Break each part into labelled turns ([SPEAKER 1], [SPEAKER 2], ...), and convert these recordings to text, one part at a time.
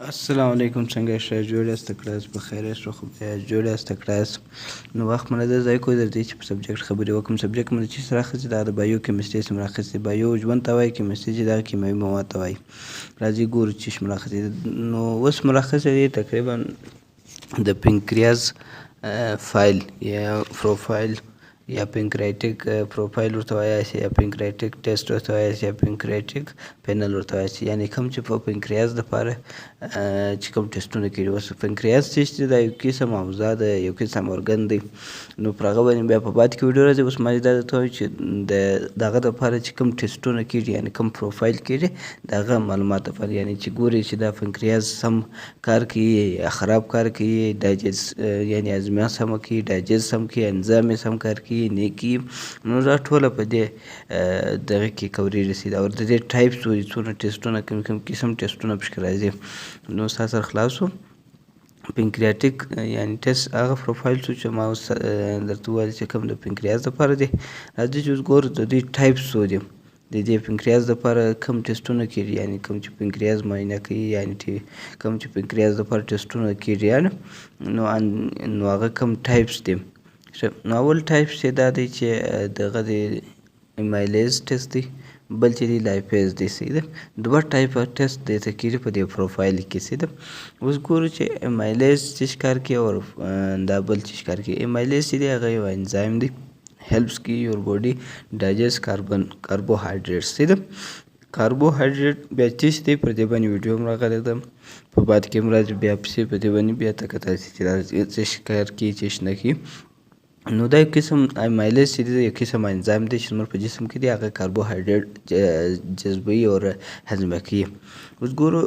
[SPEAKER 1] السلام علیکم، څنګه یې؟ جوړ یاست؟ کړه یاست په خیر یاست؟ خو جوړ یاست کړه یاست. نو وخت مو نه دی ضایع کوی، در دې چې په سبجیکټ خبرې وکړم. سبجیکټ مو چې څه راخیستې دا د بایو کیمستري څخه مو راخیستې. بایو ژوند ته وایي، کیمستري چې دا کیمیاوي مواد ته وایي. راځئ ګورو چې مو راخیستې. نو اوس مو راخیستې دی تقریبا د پنکریاز فایل یا پروفایل یا پنکریاټک پروفایل ورته وایاست، یا پنکریاټک ټیسټ ورته وایاست، یا پنکریاټک پینل ورته وایاست. یعنې کوم چې په پنکریاز دپاره چې کوم ټیسټونه کېږي. اوس پنکریاز چې دا یو قسم حوزه ده، یو قسم ارګن دی. نو پر هغه باندې بیا په بعد کې ویډیو راځي. اوس ما دا درته وایم چې د هغه دپاره چې کوم ټیسټونه کېږي، یعنې کوم پروفایل کېږي د هغه معلومات دپاره، یعنې چې ګوري چې دا پنکریاز سم کار کوي یا خراب کار کوي، ډایجست یعنې هضمه سمه کوي، ډایجست سم کوي، انزایم یې سم کار کوي، نه کوي. نو دا ټوله په دې دغه کې کوریږي سي. او د دې ټایپس وایي څونه ټیسټونه کوم قسم ټیسټونه پکې راځي. نو ستا سره خلاص شو. پنکریاټک یعنې ټیسټ هغه پروفایل شو چې ما اوس درته وویل چې کوم د پنکریاز دپاره دی. راځئ چې اوس ګورو د دوی ټایپس څو دي. د دې پنکریاز دپاره کوم ټیسټونه کېږي، یعنې کوم چې پنکریاز معاینه کوي، یعنې کوم چې پنکریاز دپاره ټیسټونه کېږي نو هغه کوم ټایپس دي. نو اول ټایپس یې دا دی چې دغه د ایمایلیز ټیسټ دی، بل چې دی لایپیز دی. صحیح ده. دوه ټایپه ټیسټ درته کېږي په دې پروفایل کې. صحیح ده. اوس ګورو چې ایمایلیز څه کار کوي او دا بل څه کار کوي. ایمایلیز چې دی هغه یو انزایم دی، helps کی your body digest carbohydrates. صحیح ده. کاربوهایډریټ بیا څه دی، پر دې باندې ویډیو هم راغلی ده، په بعد کې هم راځي بیا پسې په دې باندې بیا ته کتلی شي چې دا څه کار کوي څه نه کوي. نو دا یو قسم ایمایلیز چې دی یو قسم انزایم دی چې زموږ په جسم کې دی، هغه کاربوهایډریټ جذبوي او هضمه کوي. اوس ګورو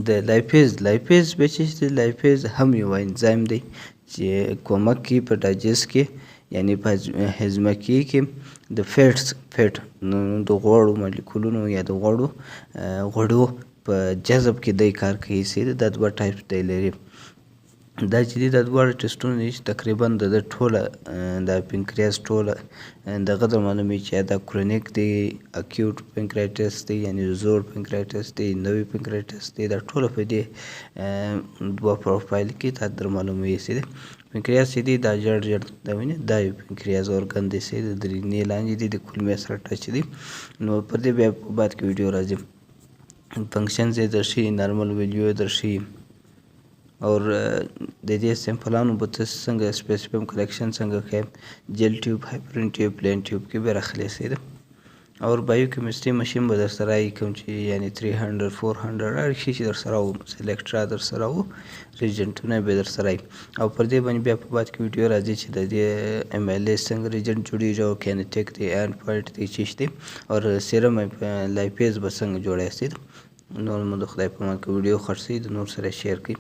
[SPEAKER 1] د لایپیز بیا چې دی، لایپیز هم یو انزایم دی چې کومک کوي په ډایجست کې، یعنې په هضمه کې د فیټ د غوړو مالیکولونو یا د غوړو په جذب کې دی کار کوي. دا دوه ټایپس دی لري. دا چې دی دا دواړه ټیسټونه دي چې تقریبا د ټوله د پنکریاز ټوله دغه در معلوموي چې دا کرونیک دی، اکیوټ پنکریاټس دی، یعنې زوړ پنکریاټس دی، نوی پنکریاټس دی. دا ټوله په دې دوه پروفایل کې تا در معلوموي. پنکریاز چې دی دا جړ دا وینې دا یو پنکریاز ارګن دی. د درینې لاندې دی، د کولمې سره ټچ دی. نو پر دې بیا په بعد کې ویډیو راځي. فنکشنز یې درښیي، نارمل ویلیو یې درښیي، اور د دې سیمپلانو به ته څنګه سپیسیفیم کلیکشن څنګه کوې، جیل ټیوب، هایپرین ټیوب، پلین ټیوب کې به راخلی. صحیح ده. اور بایو کیمستري مشین به در سره وي، کوم چې یعنې 300 400 هر شي چې در سره وو، سلیکټرا در سره وو، ریجنټونه به در سره وي. او پر دې باندې بیا په بعد کې ویډیو راځي چې د دې ایمایلیز څنګه ریجنټ جوړېږي او کینیټیک دی، اینډ پوینټ دی، چیش دی، او سیرم لایپیز به څنګه جوړیږي. نور مو د خدای په امان که ویډیو خوښ شي د نور سره شیر کړئ.